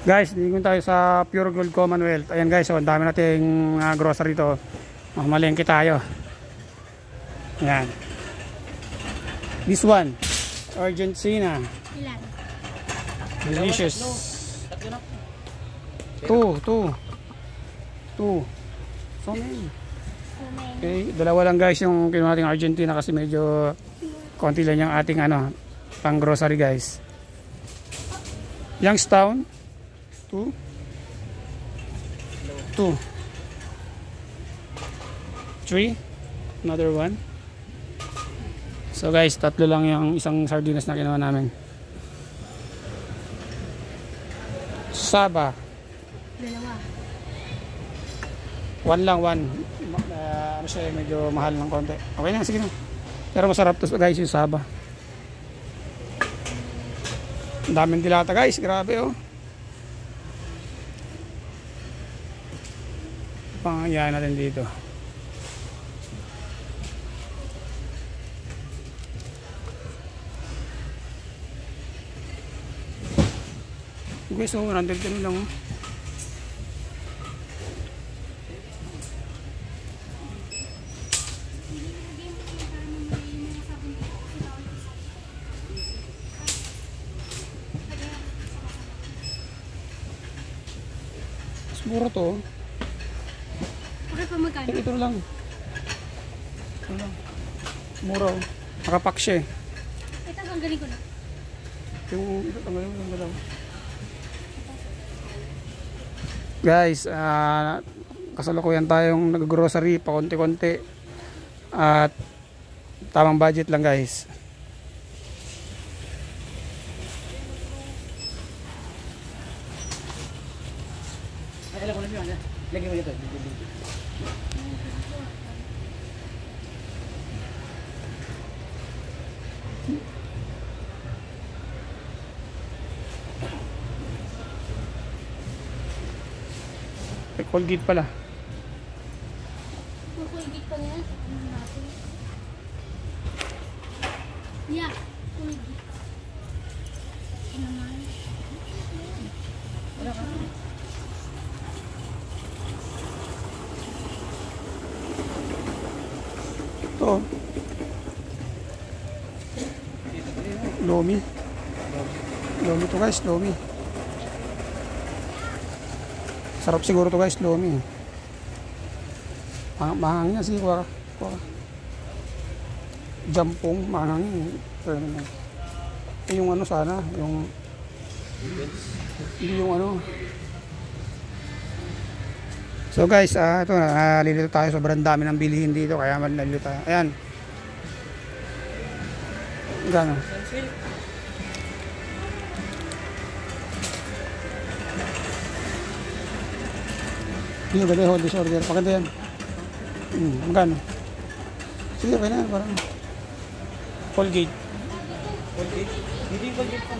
Guys, dito tayo sa Pure Gold Commonwealth. Ayan guys, so ang dami nating grocery to. Malengke tayo. Ayan. This one, Argentina. Ilan? Delicious. Two. So many. Okay, dalawa lang guys yung kinuha nating Argentina kasi medyo konti lang yung ating pang grocery guys. Youngstown. Two. Three. Another one. So guys, tatlo lang yung isang sardinas na kinuha namin. Saba. Dalawa. One. Ano siya, medyo mahal ng konti. Okay na, sige na. Pero masarap to guys yung saba. Ang daming dilata guys, grabe oh. Pangyayaan natin dito. Okay, so 110 lang oh. Mura to. Bakit pa magkano? Ito lang. Mura oh. Nakapack siya eh. Ito, tanggalin ko na. Ito tanggalin mo lang. Guys, kasalukuyan tayong nag-grocery pa konti-konti. At tamang budget lang guys. Lagi mo ito. May Colgate pala. May Colgate pa yan. Yeah, Colgate. Ano naman? Ito. Lomi to guys, Lomi. Sarap siguro to guys, Lomi. Mahangin na sige, kuha ka. Jampong, mahangin. Yung sana, yung hindi yung So guys, ito nalilito tayo, sobrang dami ng bilihin dito kaya nalilito tayo. Ayan. Gano? Yung ganda hold this order. Pakita yan. Magkano? Sige, okay na. Parang Colgate. Colgate? Hindi Colgate pa.